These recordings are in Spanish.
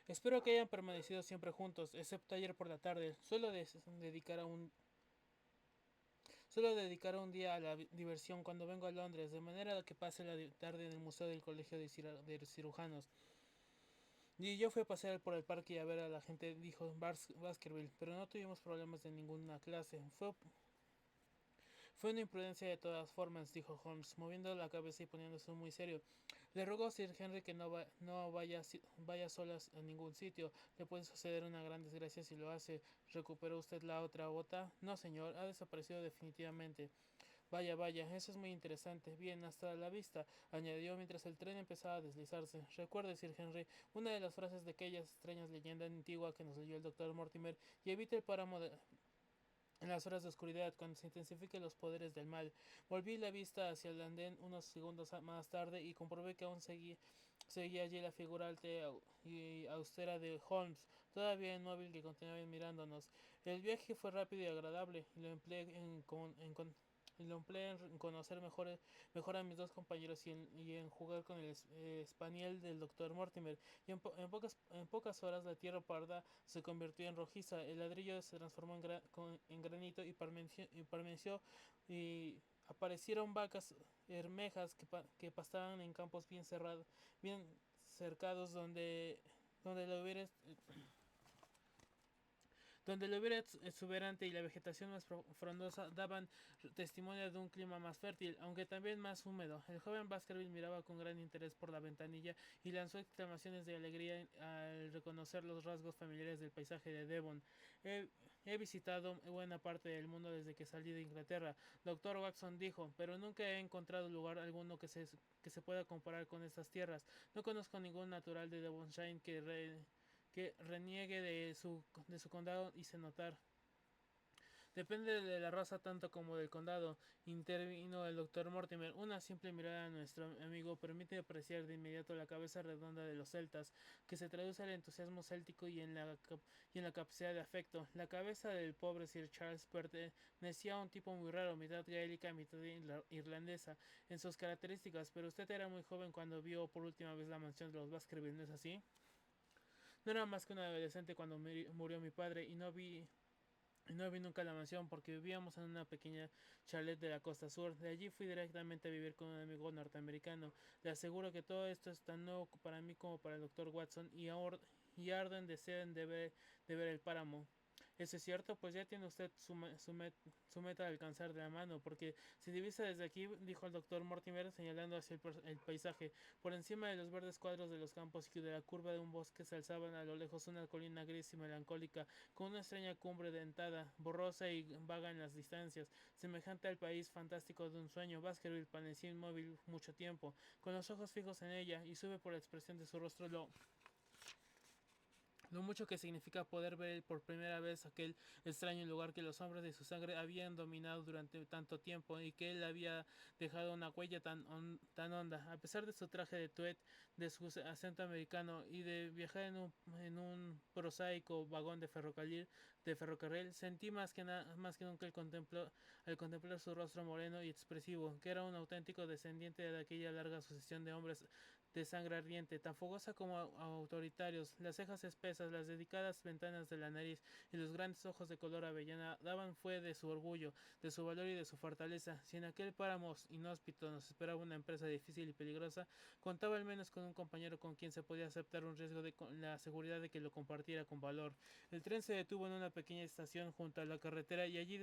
Espero que hayan permanecido siempre juntos, excepto ayer por la tarde. Suelo dedicar un día a la diversión cuando vengo a Londres, de manera que pase la tarde en el Museo del Colegio de Cirujanos. Y yo fui a pasear por el parque y a ver a la gente, dijo Baskerville, pero no tuvimos problemas de ninguna clase. Fue una imprudencia de todas formas, dijo Holmes, moviendo la cabeza y poniéndose muy serio. Le rogó a Sir Henry que no vaya solas a ningún sitio. Le puede suceder una gran desgracia si lo hace. ¿Recuperó usted la otra bota? No, señor, ha desaparecido definitivamente. Vaya, vaya, eso es muy interesante. Bien, hasta la vista, añadió mientras el tren empezaba a deslizarse. Recuerde, Sir Henry, una de las frases de aquellas extrañas leyendas antigua que nos leyó el doctor Mortimer, y evite el páramo en las horas de oscuridad, cuando se intensifiquen los poderes del mal. Volví la vista hacia el andén unos segundos más tarde y comprobé que aún seguía allí la figura alta y austera de Holmes, todavía inmóvil, que continuaba mirándonos. El viaje fue rápido y agradable, y lo empleé en conocer mejor a mis dos compañeros y en jugar con el spaniel del doctor Mortimer. Y en pocas horas la tierra parda se convirtió en rojiza, el ladrillo se transformó en granito y y aparecieron vacas hermejas que pastaban en campos bien cercados donde lo hubiera donde la vida exuberante y la vegetación más frondosa daban testimonio de un clima más fértil, aunque también más húmedo. El joven Baskerville miraba con gran interés por la ventanilla y lanzó exclamaciones de alegría al reconocer los rasgos familiares del paisaje de Devon. He, he visitado buena parte del mundo desde que salí de Inglaterra, doctor Watson dijo, pero nunca he encontrado lugar alguno que se pueda comparar con estas tierras. No conozco ningún natural de Devonshire que reniegue de su condado y se notar. Depende de la raza tanto como del condado, intervino el doctor Mortimer. Una simple mirada a nuestro amigo permite apreciar de inmediato la cabeza redonda de los celtas, que se traduce al entusiasmo céltico y en la capacidad de afecto. La cabeza del pobre Sir Charles pertenecía a un tipo muy raro, mitad gaélica, mitad irlandesa, en sus características, pero usted era muy joven cuando vio por última vez la mansión de los Baskerville, ¿no es así? No era más que un adolescente cuando murió mi padre y no vi nunca la mansión porque vivíamos en una pequeña chalet de la costa sur. De allí fui directamente a vivir con un amigo norteamericano. Le aseguro que todo esto es tan nuevo para mí como para el doctor Watson y ardo en deseo de ver el páramo. Eso es cierto, pues ya tiene usted su meta de alcanzar de la mano, porque se divisa desde aquí, dijo el doctor Mortimer, señalando hacia el paisaje. Por encima de los verdes cuadros de los campos y de la curva de un bosque se alzaban a lo lejos una colina gris y melancólica, con una extraña cumbre dentada, borrosa y vaga en las distancias, semejante al país fantástico de un sueño. Baskerville permaneció inmóvil mucho tiempo, con los ojos fijos en ella, y sube por la expresión de su rostro lo mucho que significa poder ver por primera vez aquel extraño lugar que los hombres de su sangre habían dominado durante tanto tiempo y que él había dejado una huella tan honda. A pesar de su traje de tuet, de su acento americano y de viajar en un prosaico vagón de ferrocarril, sentí más que nunca al contemplar su rostro moreno y expresivo, que era un auténtico descendiente de aquella larga sucesión de hombres de sangre ardiente, tan fogosa como autoritarios. Las cejas espesas, las dedicadas ventanas de la nariz y los grandes ojos de color avellana daban fe de su orgullo, de su valor y de su fortaleza. Si en aquel páramo inhóspito nos esperaba una empresa difícil y peligrosa, contaba al menos con un compañero con quien se podía aceptar un riesgo con la seguridad de que lo compartiera con valor. El tren se detuvo en una pequeña estación junto a la carretera y allí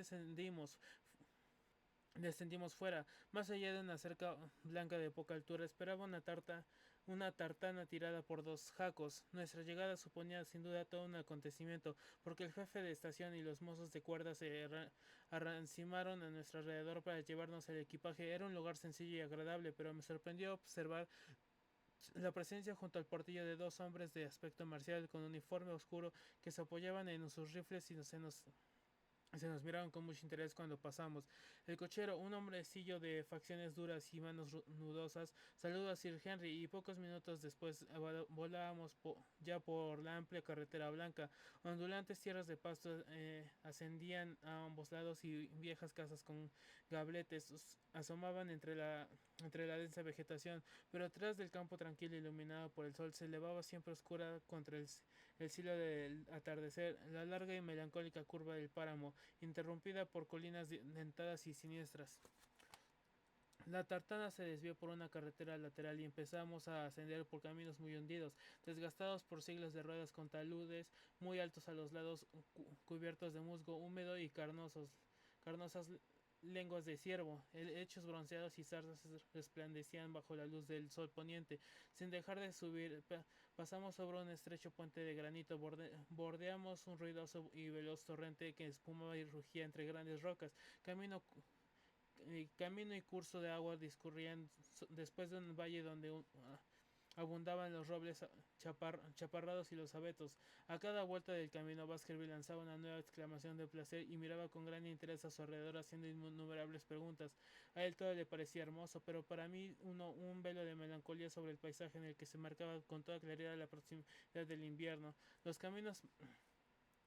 Descendimos fuera, más allá de una cerca blanca de poca altura, esperaba una tartana tirada por dos jacos. Nuestra llegada suponía sin duda todo un acontecimiento, porque el jefe de estación y los mozos de cuerda se arrancimaron a nuestro alrededor para llevarnos el equipaje. Era un lugar sencillo y agradable, pero me sorprendió observar la presencia junto al portillo de dos hombres de aspecto marcial con uniforme oscuro que se apoyaban en sus rifles y se nos miraron con mucho interés cuando pasamos. El cochero, un hombrecillo de facciones duras y manos nudosas, saludó a Sir Henry y pocos minutos después volábamos ya por la amplia carretera blanca. Ondulantes tierras de pasto ascendían a ambos lados y viejas casas con gabletes asomaban entre la entre la densa vegetación, pero atrás del campo tranquilo iluminado por el sol se elevaba siempre oscura contra el cielo del atardecer la larga y melancólica curva del páramo, interrumpida por colinas dentadas y siniestras. La tartana se desvió por una carretera lateral y empezamos a ascender por caminos muy hundidos, desgastados por siglos de ruedas con taludes muy altos a los lados, cubiertos de musgo húmedo y carnosas lenguas de ciervo, hechos bronceados y zarzas resplandecían bajo la luz del sol poniente. Sin dejar de subir, pasamos sobre un estrecho puente de granito, bordeamos un ruidoso y veloz torrente que espumaba y rugía entre grandes rocas. Camino Camino y curso de agua discurrían después de un valle donde abundaban los robles chaparrados y los abetos. A cada vuelta del camino Baskerville lanzaba una nueva exclamación de placer y miraba con gran interés a su alrededor haciendo innumerables preguntas. A él todo le parecía hermoso, pero para mí un velo de melancolía sobre el paisaje en el que se marcaba con toda claridad la proximidad del invierno. Los caminos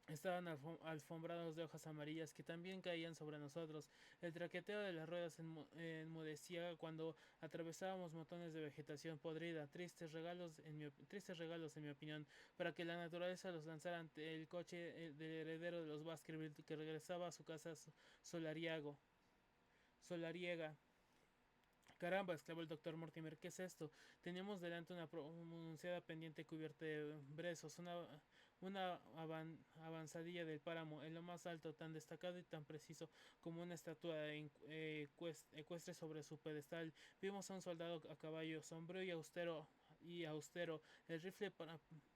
estaban alfombrados de hojas amarillas que también caían sobre nosotros. El traqueteo de las ruedas enmudecía cuando atravesábamos montones de vegetación podrida, tristes regalos en mi opinión, para que la naturaleza los lanzara ante el coche del heredero de los Baskerville que regresaba a su casa solariega. Caramba, exclamó el doctor Mortimer, ¿qué es esto? Teníamos delante una pronunciada pendiente cubierta de brezos, una avanzadilla del páramo, en lo más alto, tan destacado y tan preciso como una estatua ecuestre sobre su pedestal. Vimos a un soldado a caballo, sombrío y austero, el rifle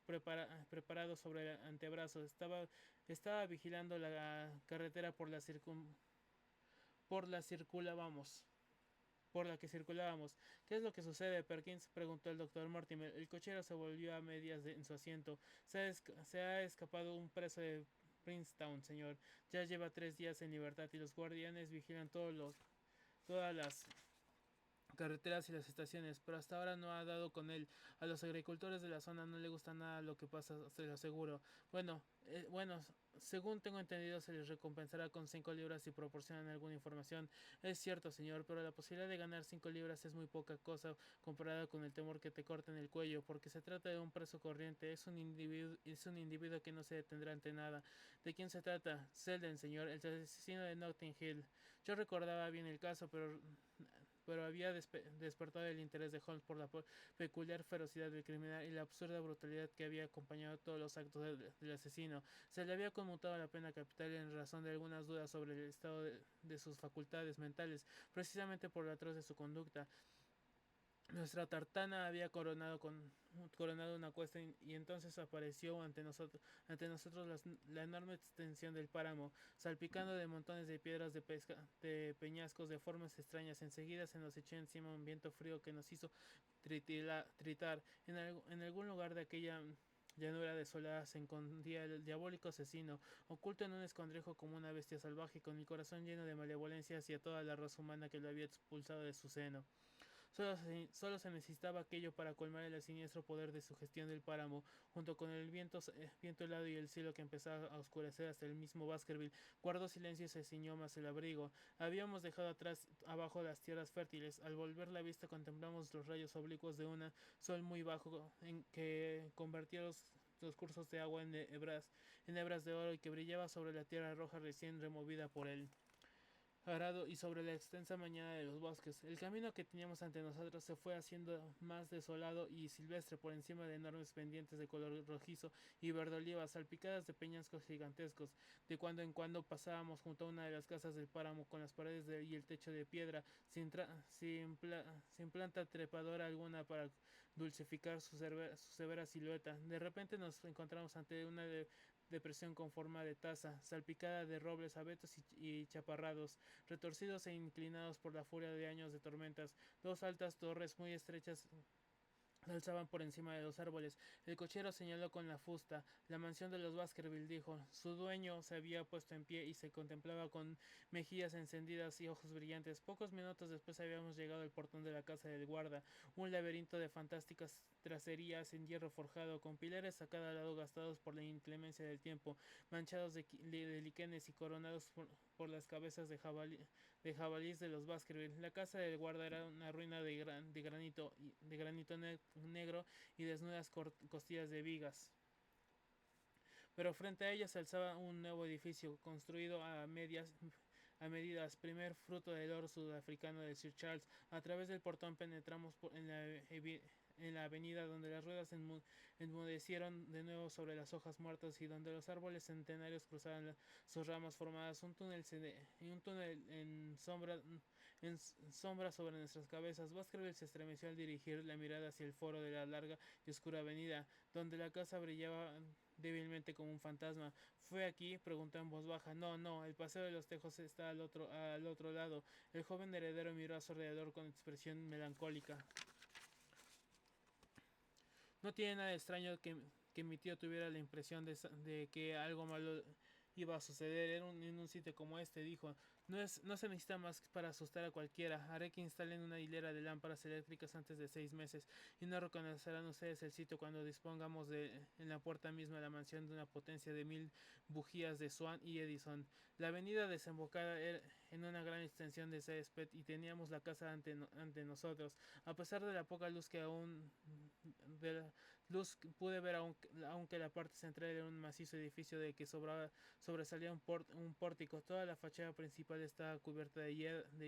preparado sobre el antebrazo. Estaba vigilando la carretera por la circulábamos por la que circulábamos. ¿Qué es lo que sucede, Perkins? Preguntó el doctor Mortimer. El cochero se volvió a medias en su asiento. Se ha escapado un preso de Princeton, señor. Ya lleva 3 días en libertad y los guardianes vigilan todas las carreteras y las estaciones, pero hasta ahora no ha dado con él. A los agricultores de la zona no le gusta nada lo que pasa, se lo aseguro. Bueno, según tengo entendido, se les recompensará con 5 libras si proporcionan alguna información. Es cierto, señor, pero la posibilidad de ganar 5 libras es muy poca cosa comparada con el temor que te corten el cuello, porque se trata de un preso corriente, es un individuo que no se detendrá ante nada. ¿De quién se trata? Selden, señor, el asesino de Notting Hill. Yo recordaba bien el caso, pero había despertado el interés de Holmes por la peculiar ferocidad del criminal y la absurda brutalidad que había acompañado todos los actos del asesino. Se le había conmutado la pena capital en razón de algunas dudas sobre el estado de sus facultades mentales, precisamente por lo atroz de su conducta. Nuestra tartana había coronado una cuesta y entonces apareció ante nosotros la enorme extensión del páramo, salpicando de montones de piedras de peñascos de formas extrañas. Enseguida se nos echó encima un viento frío que nos hizo tritar. En algún lugar de aquella llanura desolada se escondía el diabólico asesino, oculto en un escondrijo como una bestia salvaje, con el corazón lleno de malevolencia hacia toda la raza humana que lo había expulsado de su seno. Solo se necesitaba aquello para colmar el siniestro poder de sugestión del páramo, junto con el viento helado y el cielo que empezaba a oscurecer. Hasta el mismo Baskerville guardó silencio y se ciñó más el abrigo. Habíamos dejado abajo las tierras fértiles. Al volver la vista contemplamos los rayos oblicuos de un sol muy bajo en que convertía los cursos de agua en hebras de oro y que brillaba sobre la tierra roja recién removida por él arado y sobre la extensa mañana de los bosques. El camino que teníamos ante nosotros se fue haciendo más desolado y silvestre por encima de enormes pendientes de color rojizo y verde oliva, salpicadas de peñascos gigantescos. De cuando en cuando pasábamos junto a una de las casas del páramo con las paredes y el techo de piedra, sin planta trepadora alguna para dulcificar su severa silueta. De repente nos encontramos ante una depresión con forma de taza, salpicada de robles, abetos y chaparrados, retorcidos e inclinados por la furia de años de tormentas. Dos altas torres muy estrechas se alzaban por encima de los árboles. El cochero señaló con la fusta. La mansión de los Baskerville, dijo. Su dueño se había puesto en pie y se contemplaba con mejillas encendidas y ojos brillantes. Pocos minutos después habíamos llegado al portón de la casa del guarda, un laberinto de fantásticas tracerías en hierro forjado, con pilares a cada lado gastados por la inclemencia del tiempo, manchados de liquenes y coronados por las cabezas de jabalíes de los Baskerville. La casa del guarda era una ruina de granito negro y desnudas costillas de vigas. Pero frente a ella se alzaba un nuevo edificio, construido a medidas, primer fruto del oro sudafricano de Sir Charles. A través del portón penetramos en la avenida donde las ruedas enmudecieron de nuevo sobre las hojas muertas y donde los árboles centenarios cruzaban sus ramas formadas un túnel en sombra sobre nuestras cabezas. Baskerville se estremeció al dirigir la mirada hacia el foro de la larga y oscura avenida, donde la casa brillaba débilmente como un fantasma. ¿Fue aquí?, preguntó en voz baja. No, no, el paseo de los Tejos está al otro lado. El joven heredero miró a su alrededor con expresión melancólica. No tiene nada de extraño que mi tío tuviera la impresión de que algo malo iba a suceder en un sitio como este, dijo. No se necesita más para asustar a cualquiera. Haré que instalen una hilera de lámparas eléctricas antes de 6 meses y no reconocerán ustedes el sitio cuando dispongamos en la puerta misma de la mansión de una potencia de 1000 bujías de Swan y Edison. La avenida desembocaba en una gran extensión de césped y teníamos la casa ante nosotros. A pesar de la poca luz que aún de la luz pude ver, aunque la parte central era un macizo edificio de que sobresalía un pórtico. Toda la fachada principal estaba cubierta de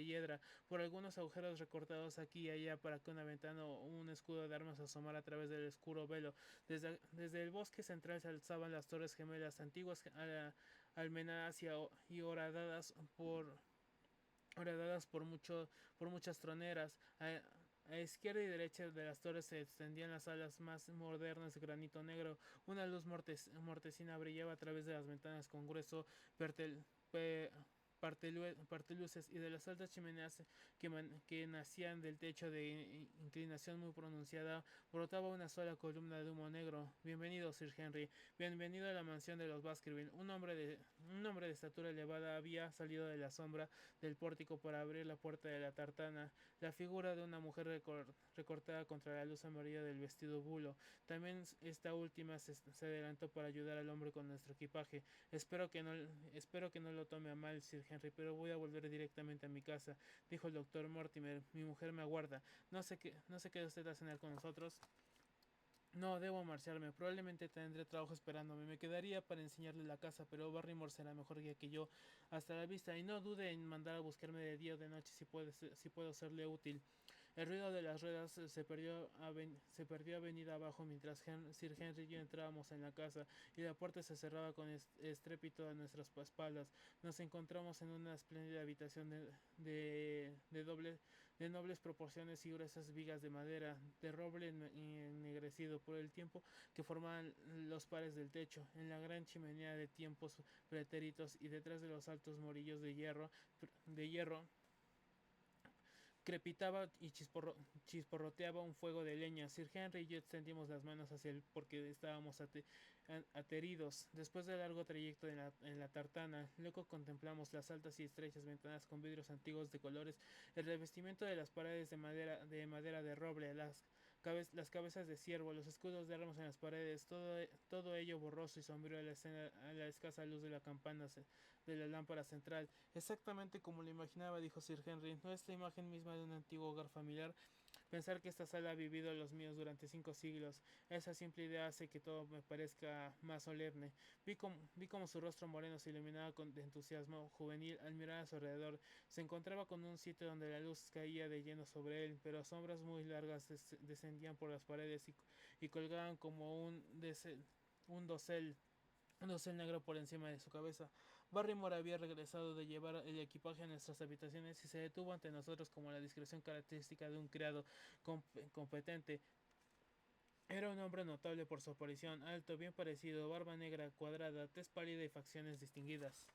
hiedra, por algunos agujeros recortados aquí y allá para que una ventana o un escudo de armas asomara a través del oscuro velo. Desde el bosque central se alzaban las torres gemelas, antiguas almenadas y horadadas por muchas troneras. A izquierda y derecha de las torres se extendían las salas más modernas de granito negro. Una luz mortecina brillaba a través de las ventanas con grueso pertel, pe- parteluces y de las altas chimeneas que nacían del techo de inclinación muy pronunciada brotaba una sola columna de humo negro. Bienvenido, Sir Henry. Bienvenido a la mansión de los Baskerville. Un hombre de estatura elevada había salido de la sombra del pórtico para abrir la puerta de la tartana. La figura de una mujer recortada contra la luz amarilla del vestido bulo. También esta última se adelantó para ayudar al hombre con nuestro equipaje. Espero que no lo tome a mal, Sir Henry, pero voy a volver directamente a mi casa, dijo el doctor Mortimer. Mi mujer me aguarda. ¿No se queda usted a cenar con nosotros? No, debo marcharme. Probablemente tendré trabajo esperándome. Me quedaría para enseñarle la casa, pero Barrymore será mejor guía que yo. Hasta la vista. Y no dude en mandar a buscarme de día o de noche si puedo serle útil. El ruido de las ruedas se perdió avenida abajo mientras Sir Henry y yo entrábamos en la casa y la puerta se cerraba con estrépito a nuestras espaldas. Nos encontramos en una espléndida habitación de nobles proporciones y gruesas vigas de madera, de roble ennegrecido por el tiempo que formaban los pares del techo, en la gran chimenea de tiempos pretéritos y detrás de los altos morillos de hierro crepitaba y chisporroteaba un fuego de leña. Sir Henry y yo extendimos las manos hacia él porque estábamos ateridos. Después del largo trayecto en la tartana, luego contemplamos las altas y estrechas ventanas con vidrios antiguos de colores, el revestimiento de las paredes de madera de roble, las cabezas de ciervo, los escudos de armas en las paredes, todo ello borroso y sombrío a la escasa luz de la campana de la lámpara central. Exactamente como lo imaginaba, dijo Sir Henry. ¿No es la imagen misma de un antiguo hogar familiar? Pensar que esta sala ha vivido los míos durante 5 siglos. Esa simple idea hace que todo me parezca más solemne. Vi como su rostro moreno se iluminaba de entusiasmo juvenil al mirar a su alrededor. Se encontraba con un sitio donde la luz caía de lleno sobre él, pero sombras muy largas descendían por las paredes y colgaban como un dosel negro por encima de su cabeza. Barrymore había regresado de llevar el equipaje a nuestras habitaciones y se detuvo ante nosotros con la discreción característica de un criado competente. Era un hombre notable por su aparición, alto, bien parecido, barba negra, cuadrada, tez pálida y facciones distinguidas.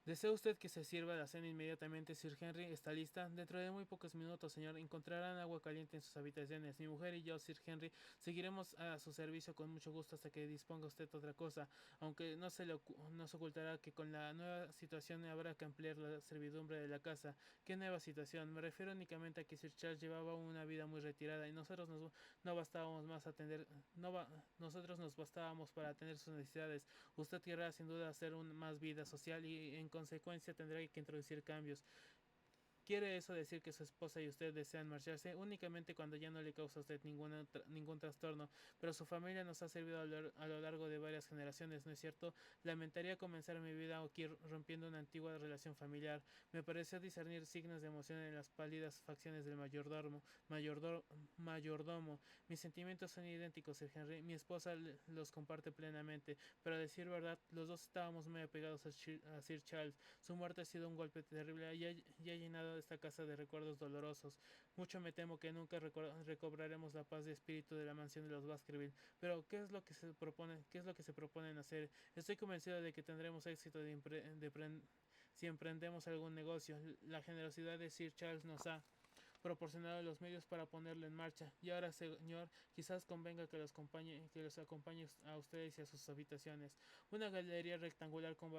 ¿Desea usted que se sirva la cena inmediatamente, Sir Henry? ¿Está lista? Dentro de muy pocos minutos, señor. Encontrarán agua caliente en sus habitaciones. Mi mujer y yo, Sir Henry, seguiremos a su servicio con mucho gusto hasta que disponga usted otra cosa. Aunque no se ocultará que con la nueva situación habrá que ampliar la servidumbre de la casa. ¿Qué nueva situación? Me refiero únicamente a que Sir Charles llevaba una vida muy retirada y no bastábamos más atender, no ba- nosotros nos bastábamos para atender sus necesidades. Usted querrá sin duda hacer más vida social y en consecuencia tendrá que introducir cambios. ¿Quiere eso decir que su esposa y usted desean marcharse? Únicamente cuando ya no le causa a usted ningún trastorno, pero su familia nos ha servido a lo largo de varias generaciones, ¿no es cierto? Lamentaría comenzar mi vida aquí rompiendo una antigua relación familiar. Me pareció discernir signos de emoción en las pálidas facciones del mayordor- mayordomo. Mis sentimientos son idénticos, Sir Henry. Mi esposa los comparte plenamente, pero a decir verdad, los dos estábamos muy apegados a Sir Charles. Su muerte ha sido un golpe terrible y ha llenado esta casa de recuerdos dolorosos. Mucho me temo que nunca recobraremos la paz de espíritu de la mansión de los Baskerville. Pero ¿qué es lo que se proponen hacer? Estoy convencido de que tendremos éxito si emprendemos algún negocio. La generosidad de Sir Charles nos ha proporcionado los medios para ponerlo en marcha. Y ahora, señor, quizás convenga que los acompañe a ustedes y a sus habitaciones. Una galería rectangular con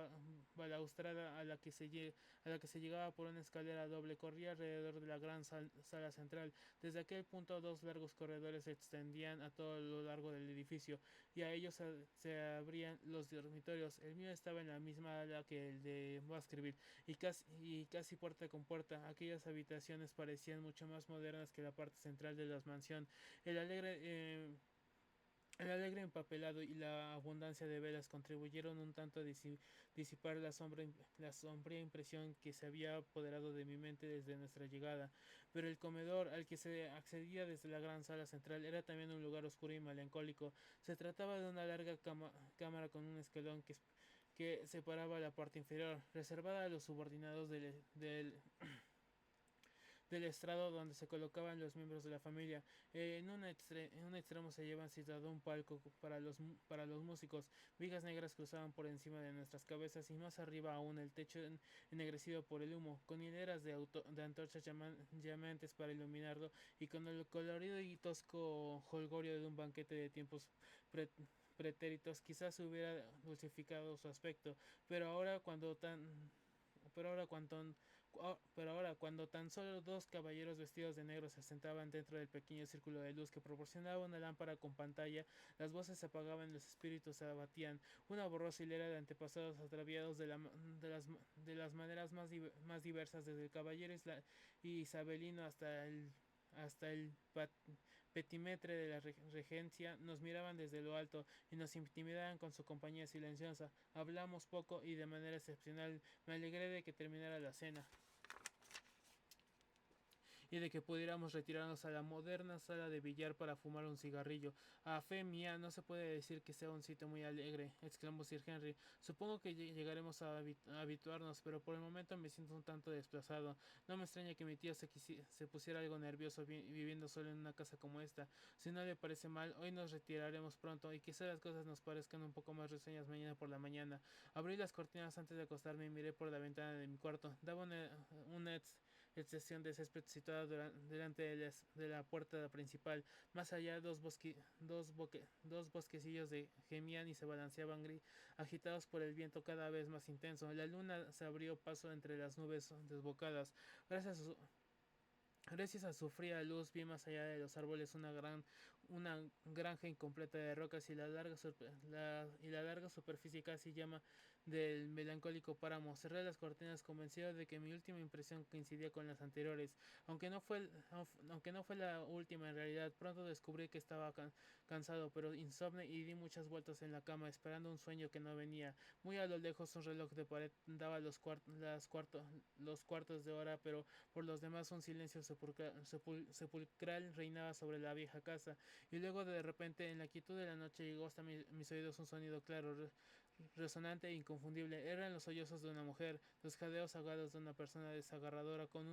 balaustrada a la que se llegaba por una escalera doble corría alrededor de la gran sala central. Desde aquel punto dos largos corredores se extendían a todo lo largo del edificio y a ellos se abrían los dormitorios. El mío estaba en la misma ala que el de Baskerville y casi puerta con puerta. Aquellas habitaciones parecían mucho más modernas que la parte central de la mansión. El alegre, eh, el alegre empapelado y la abundancia de velas contribuyeron un tanto a disipar la sombría impresión que se había apoderado de mi mente desde nuestra llegada. Pero el comedor al que se accedía desde la gran sala central era también un lugar oscuro y melancólico. Se trataba de una larga cámara con un escalón que separaba la parte inferior, reservada a los subordinados del estrado donde se colocaban los miembros de la familia. En un extremo se llevan situado un palco para los músicos. Vigas negras cruzaban por encima de nuestras cabezas y más arriba aún el techo ennegrecido por el humo, con hileras de antorchas llameantes para iluminarlo y con el colorido y tosco holgorio de un banquete de tiempos pre pretéritos. Quizás hubiera dulcificado su aspecto, pero ahora cuando tan pero ahora cuando pero ahora, cuando tan solo dos caballeros vestidos de negro se sentaban dentro del pequeño círculo de luz que proporcionaba una lámpara con pantalla, las voces se apagaban y los espíritus se abatían. Una borrosa hilera de antepasados atraviados de las maneras más diversas, desde el caballero isabelino hasta el petimetre de la regencia, nos miraban desde lo alto y nos intimidaban con su compañía silenciosa. Hablamos poco y de manera excepcional. Me alegré de que terminara la cena y de que pudiéramos retirarnos a la moderna sala de billar para fumar un cigarrillo. A fe mía, no se puede decir que sea un sitio muy alegre, exclamó Sir Henry. Supongo que llegaremos a habituarnos, pero por el momento me siento un tanto desplazado. No me extraña que mi tío se pusiera algo nervioso viviendo solo en una casa como esta. Si no le parece mal, hoy nos retiraremos pronto y quizá las cosas nos parezcan un poco más risueñas mañana por la mañana. Abrí las cortinas antes de acostarme y miré por la ventana de mi cuarto. Daba una excepción de césped situada delante de la puerta principal. Más allá, dos bosquecillos de gemían y se balanceaban agitados por el viento cada vez más intenso. La luna se abrió paso entre las nubes desbocadas. Gracias a su, Gracias a su fría luz vi más allá de los árboles una granja incompleta de rocas y la larga superficie casi llama del melancólico páramo. Cerré las cortinas convencido de que mi última impresión coincidía con las anteriores, aunque no fue la última en realidad. Pronto descubrí que estaba cansado, pero insomne y di muchas vueltas en la cama esperando un sueño que no venía. Muy a lo lejos un reloj de pared daba los cuartos de hora, pero por los demás un silencio sepulcral reinaba sobre la vieja casa, y luego de repente en la quietud de la noche llegó hasta mis oídos un sonido claro, resonante e inconfundible. Eran los sollozos de una mujer, los jadeos ahogados de una persona desagarradora por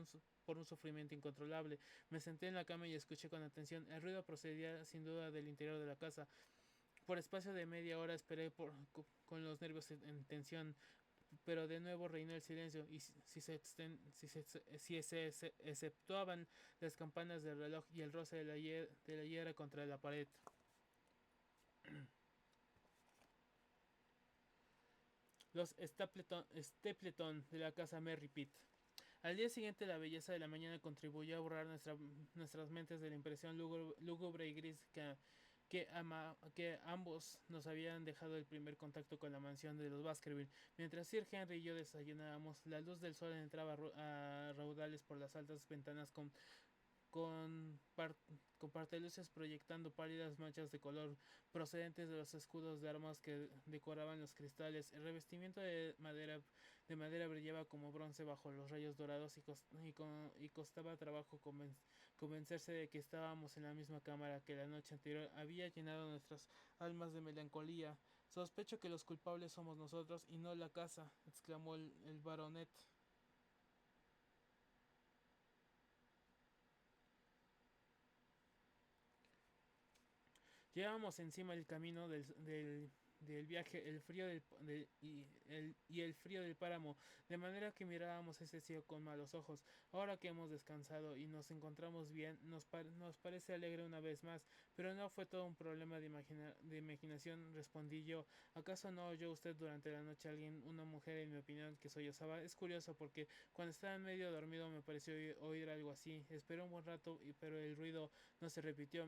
un sufrimiento incontrolable. Me senté en la cama y escuché con atención. El ruido procedía sin duda del interior de la casa. Por espacio de media hora esperé con los nervios en tensión. pero de nuevo reinó el silencio, y si se exceptuaban las campanas del reloj y el roce de la hiedra contra la pared. Los Stapleton de la casa Merry Pitt. Al día siguiente, la belleza de la mañana contribuyó a borrar nuestras mentes de la impresión lúgubre y gris que ambos nos habían dejado el primer contacto con la mansión de los Baskerville. Mientras Sir Henry y yo desayunábamos, la luz del sol entraba a raudales por las altas ventanas con, par- con parteluces proyectando pálidas manchas de color procedentes de los escudos de armas que decoraban los cristales. El revestimiento de madera brillaba como bronce bajo los rayos dorados y costaba trabajo convencerse de que estábamos en la misma cámara que la noche anterior había llenado nuestras almas de melancolía. Sospecho que los culpables somos nosotros y no la casa, exclamó el baronet. Llevábamos encima el camino del viaje, el frío del páramo, de manera que mirábamos ese cielo con malos ojos. Ahora que hemos descansado y nos encontramos bien, nos parece alegre una vez más, pero no fue todo un problema de imaginación, respondí yo. ¿Acaso no oyó usted durante la noche a alguien, una mujer, en mi opinión, que sollozaba? Es curioso porque cuando estaba medio dormido me pareció oír algo así. Esperé un buen rato, pero el ruido no se repitió.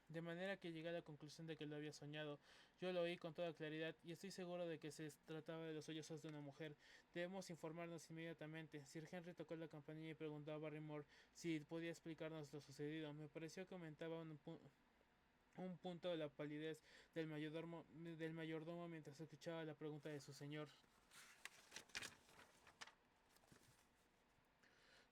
De manera que llegué a la conclusión de que lo había soñado. Yo lo oí con toda claridad y estoy seguro de que se trataba de los sollozos de una mujer. Debemos informarnos inmediatamente. Sir Henry tocó la campanilla y preguntó a Barrymore si podía explicarnos lo sucedido. Me pareció que aumentaba un punto de la palidez del mayordomo mientras escuchaba la pregunta de su señor.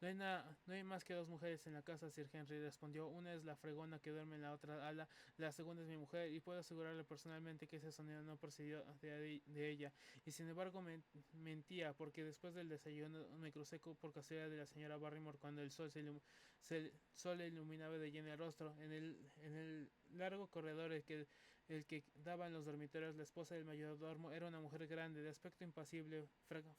No hay más que dos mujeres en la casa, Sir Henry respondió. Una es la fregona que duerme en la otra ala, la segunda es mi mujer, y puedo asegurarle personalmente que ese sonido no procedió de ella. Y sin embargo mentía, porque después del desayuno me crucé por casualidad de la señora Barrymore cuando el sol le iluminaba de lleno el rostro. En el largo corredor el que daba en los dormitorios, la esposa del mayordomo era una mujer grande, de aspecto impasible,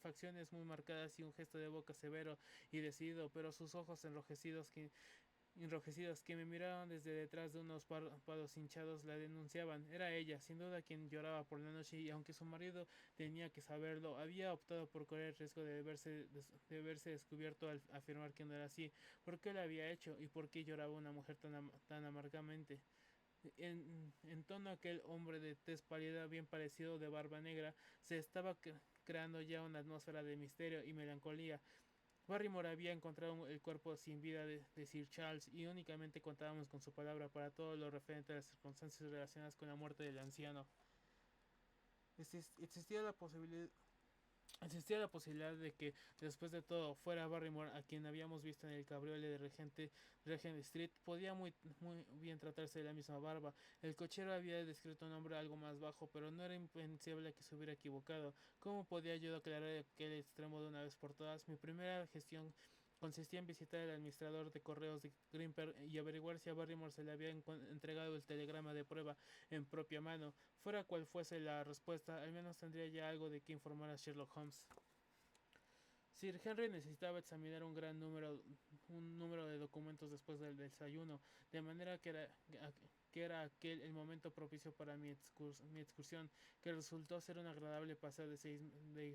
facciones muy marcadas y un gesto de boca severo y decidido, pero sus ojos enrojecidos que me miraban desde detrás de unos párpados hinchados la denunciaban. Era ella, sin duda, quien lloraba por la noche, y aunque su marido tenía que saberlo, había optado por correr el riesgo de verse descubierto al afirmar que no era así. ¿Por qué lo había hecho? ¿Y por qué lloraba una mujer tan amargamente? En tono aquel hombre de tez pálida, bien parecido, de barba negra, se estaba creando ya una atmósfera de misterio y melancolía. Barrymore había encontrado el cuerpo sin vida de Sir Charles, y únicamente contábamos con su palabra para todo lo referente a las circunstancias relacionadas con la muerte del anciano. Existía la posibilidad Existía la posibilidad de que, después de todo, fuera Barrymore a quien habíamos visto en el cabriole de Regent Street. Podía muy bien tratarse de la misma barba. El cochero había descrito un hombre algo más bajo, pero no era impensable que se hubiera equivocado. ¿Cómo podía yo aclarar aquel extremo de una vez por todas? Mi primera gestión consistía en visitar al administrador de correos de Grimper y averiguar si a Barrymore se le había entregado el telegrama de prueba en propia mano. Fuera cual fuese la respuesta, al menos tendría ya algo de qué informar a Sherlock Holmes. Sir Henry necesitaba examinar un número de documentos después del desayuno, de manera que era aquel el momento propicio para mi excursión, que resultó ser un agradable paseo de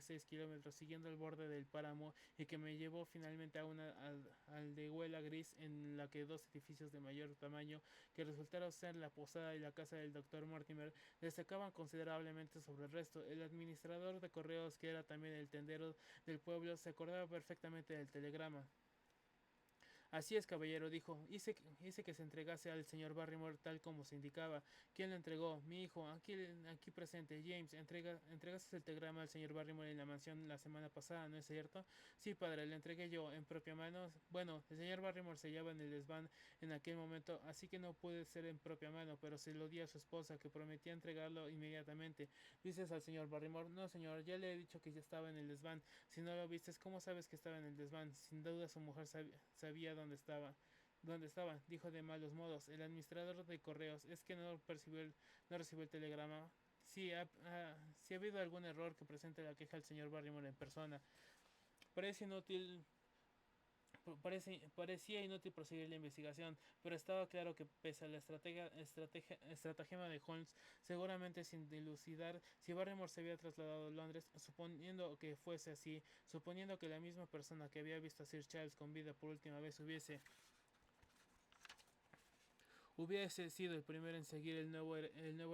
6 kilómetros siguiendo el borde del páramo, y que me llevó finalmente a una aldehuela gris en la que dos edificios de mayor tamaño, que resultaron ser la posada y la casa del doctor Mortimer, destacaban considerablemente sobre el resto. El administrador de correos, que era también el tendero del pueblo, se acordaba perfectamente del telegrama. Así es, caballero, dijo. Hice que se entregase al señor Barrymore tal como se indicaba. ¿Quién lo entregó? Mi hijo, aquí presente, James. Entregaste el telegrama al señor Barrymore en la mansión la semana pasada, ¿no es cierto? Sí, padre, le entregué yo en propia mano. Bueno, el señor Barrymore se hallaba en el desván en aquel momento, así que no pude ser en propia mano, pero se lo di a su esposa, que prometía entregarlo inmediatamente. ¿Dices al señor Barrymore? No, señor, ya le he dicho que ya estaba en el desván. Si no lo vistes, ¿cómo sabes que estaba en el desván? Sin duda su mujer sabía dónde estaba. ¿Dónde estaba? Dijo de malos modos. El administrador de correos. ¿Es que no recibió el telegrama? si ha habido algún error que presente la queja al señor Barrymore en persona. Parece inútil Parecía inútil proseguir la investigación, pero estaba claro que pese a la estratagema de Holmes, seguramente sin dilucidar si Barrymore se había trasladado a Londres, suponiendo que fuese así, suponiendo que la misma persona que había visto a Sir Charles con vida por última vez hubiese sido el primero en seguir el nuevo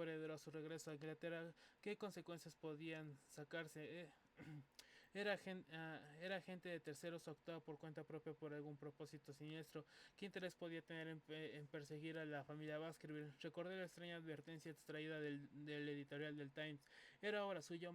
heredero a su regreso a Inglaterra, ¿qué consecuencias podían sacarse? Era agente de terceros o actuaba por cuenta propia por algún propósito siniestro. ¿Qué interés podía tener en perseguir a la familia Baskerville? Recordé la extraña advertencia extraída del editorial del Times. Era obra suya o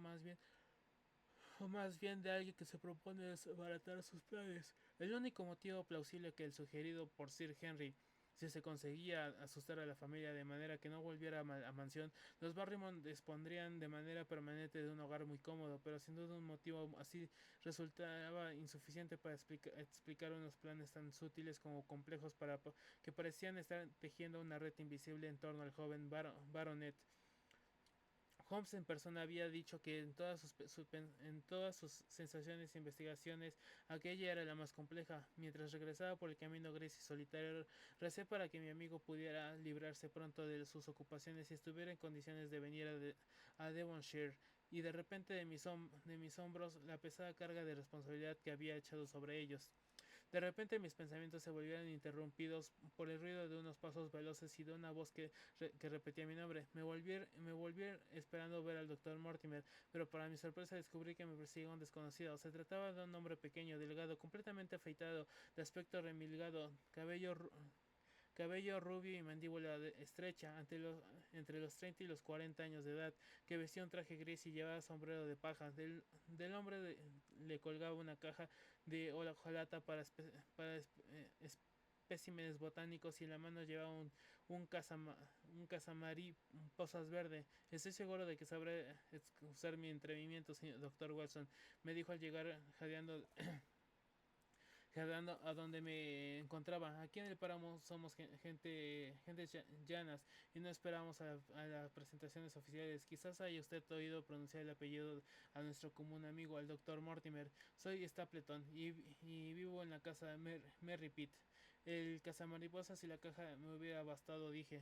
más bien de alguien que se propone desbaratar sus planes. El único motivo plausible que el sugerido por Sir Henry, si se conseguía asustar a la familia de manera que no volviera a mansión, los Barrymore dispondrían de manera permanente de un hogar muy cómodo, pero sin duda un motivo así resultaba insuficiente para explicar unos planes tan sutiles como complejos que parecían estar tejiendo una red invisible en torno al joven baronet. Holmes en persona había dicho que en todas sus sensaciones e investigaciones aquella era la más compleja. Mientras regresaba por el camino gris y solitario, recé para que mi amigo pudiera librarse pronto de sus ocupaciones y estuviera en condiciones de venir a Devonshire. Y de repente de mis hombros la pesada carga de responsabilidad que había echado sobre ellos. De repente mis pensamientos se volvieron interrumpidos por el ruido de unos pasos veloces y de una voz que repetía mi nombre. Me volví esperando ver al doctor Mortimer, pero para mi sorpresa descubrí que me perseguía un desconocido. Se trataba de un hombre pequeño, delgado, completamente afeitado, de aspecto remilgado, cabello rubio y mandíbula estrecha, entre los 30 y los 40 años de edad, que vestía un traje gris y llevaba sombrero de paja. Del hombre le colgaba una caja de hojalata para especímenes botánicos y en la mano llevaba un casamarí posas verde. Estoy seguro de que sabré excusar mi atrevimiento, señor doctor Watson, me dijo al llegar jadeando a donde me encontraba. Aquí en el páramo somos gente llanas y no esperamos a las presentaciones oficiales. Quizás haya usted oído pronunciar el apellido a nuestro común amigo, al doctor Mortimer. Soy Stapleton y vivo en la casa de Merry Pitt. El cazamariposas y la caja me hubiera bastado, dije.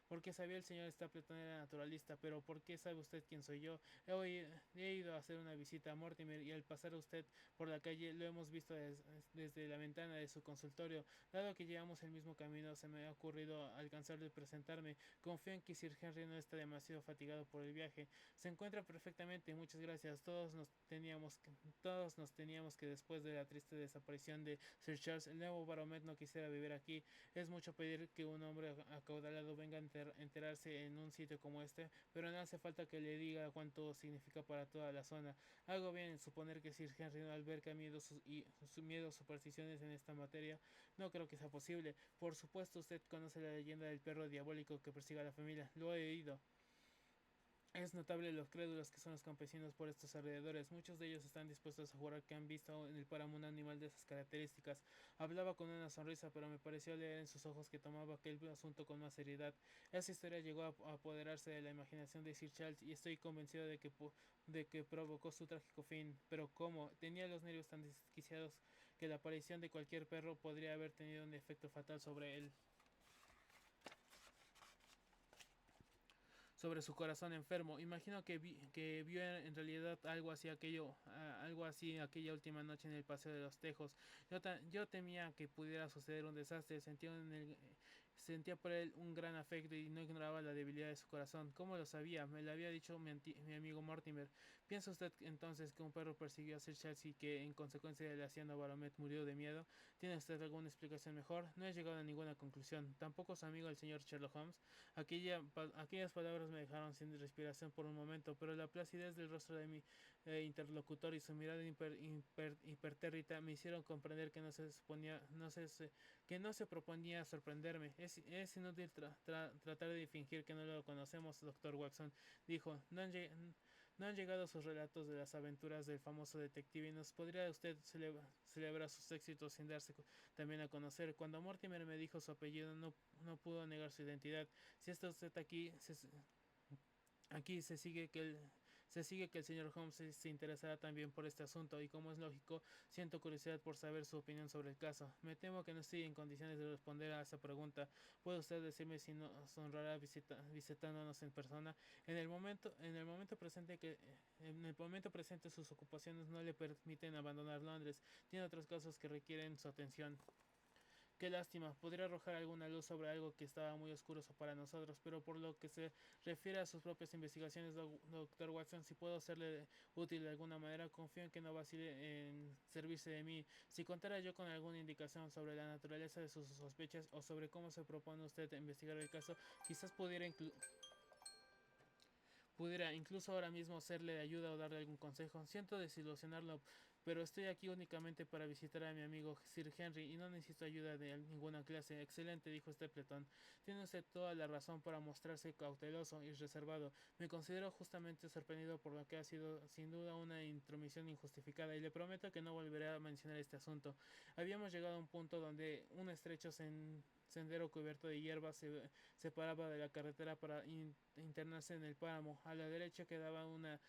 Porque sabía el señor Stapleton era naturalista, pero ¿por qué sabe usted quién soy yo? He ido a hacer una visita a Mortimer y al pasar usted por la calle lo hemos visto desde la ventana de su consultorio. Dado que llevamos el mismo camino, se me ha ocurrido alcanzarlo y presentarme. Confío en que Sir Henry no está demasiado fatigado por el viaje. Se encuentra perfectamente, muchas gracias. Todos nos teníamos que después de la triste desaparición de Sir Charles, el nuevo baronet no quisiera vivir aquí. Es mucho pedir que un hombre acaudalado venga a enterarse en un sitio como este, pero no hace falta que le diga cuánto significa para toda la zona. Hago bien en suponer que Sir Henry no alberga miedos supersticiones en esta materia. No creo que sea posible. Por supuesto, usted conoce la leyenda del perro diabólico que persigue a la familia. Lo he oído. Es notable los crédulos que son los campesinos por estos alrededores. Muchos de ellos están dispuestos a jurar que han visto en el páramo un animal de esas características. Hablaba con una sonrisa, pero me pareció leer en sus ojos que tomaba aquel asunto con más seriedad. Esa historia llegó a apoderarse de la imaginación de Sir Charles y estoy convencido de que provocó su trágico fin. Pero ¿cómo? Tenía los nervios tan desquiciados que la aparición de cualquier perro podría haber tenido un efecto fatal sobre su corazón enfermo. Imagino que vio en realidad algo así aquella última noche en el Paseo de los Tejos. Yo temía que pudiera suceder un desastre, sentía por él un gran afecto y no ignoraba la debilidad de su corazón. ¿Cómo lo sabía? Me lo había dicho mi amigo Mortimer. ¿Piensa usted entonces que un perro persiguió a Sir Charles y que en consecuencia del haciendo Baromet murió de miedo? ¿Tiene usted alguna explicación mejor? No he llegado a ninguna conclusión. Tampoco su amigo el señor Sherlock Holmes. Aquellas palabras me dejaron sin respiración por un momento, pero la placidez del rostro de mi interlocutor y su mirada hipertérrita me hicieron comprender que que no se proponía sorprenderme. Es inútil tratar de fingir que no lo conocemos, doctor Watson, dijo. No han llegado sus relatos de las aventuras del famoso detective y nos podría usted celebrar sus éxitos sin darse también a conocer. Cuando Mortimer me dijo su apellido no pudo negar su identidad. Si está usted aquí, Aquí se sigue que el señor Holmes se interesará también por este asunto y como es lógico, siento curiosidad por saber su opinión sobre el caso. Me temo que no estoy en condiciones de responder a esa pregunta. ¿Puede usted decirme si nos honrará visitándonos en persona? En el momento presente sus ocupaciones no le permiten abandonar Londres. Tiene otros casos que requieren su atención. Qué lástima, podría arrojar alguna luz sobre algo que estaba muy oscuro para nosotros, pero por lo que se refiere a sus propias investigaciones, Dr. Watson, si puedo serle útil de alguna manera, confío en que no vacile en servirse de mí. Si contara yo con alguna indicación sobre la naturaleza de sus sospechas o sobre cómo se propone usted investigar el caso, quizás pudiera incluso ahora mismo serle de ayuda o darle algún consejo. Siento desilusionarlo, pero estoy aquí únicamente para visitar a mi amigo Sir Henry y no necesito ayuda de ninguna clase. Excelente, dijo Stapleton. Tiene usted toda la razón para mostrarse cauteloso y reservado. Me considero justamente sorprendido por lo que ha sido sin duda una intromisión injustificada y le prometo que no volveré a mencionar este asunto. Habíamos llegado a un punto donde un estrecho sendero cubierto de hierba se separaba de la carretera para internarse en el páramo. A la derecha quedaba una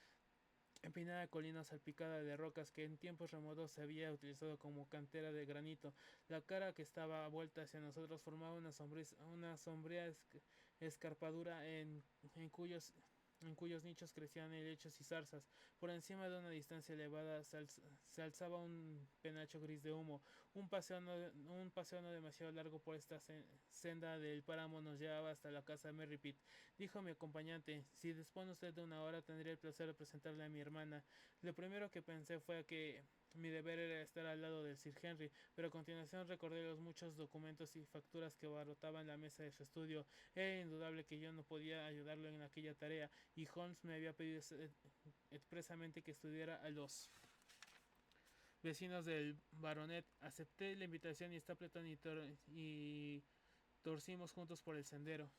empinada colina salpicada de rocas que en tiempos remotos se había utilizado como cantera de granito. La cara que estaba vuelta hacia nosotros formaba una sombría escarpadura en cuyos nichos crecían helechos y zarzas. Por encima de una distancia elevada se alzaba un penacho gris de humo. Un paseo no demasiado largo por esta senda del páramo nos llevaba hasta la casa de Merry Pitt. Dijo mi acompañante: si dispone usted de una hora, tendría el placer de presentarle a mi hermana. Lo primero que pensé fue que mi deber era estar al lado del Sir Henry, pero a continuación recordé los muchos documentos y facturas que abarrotaban la mesa de su estudio. Era indudable que yo no podía ayudarlo en aquella tarea, y Holmes me había pedido expresamente que estudiara a los vecinos del baronet. Acepté la invitación y Stapleton y torcimos juntos por el sendero.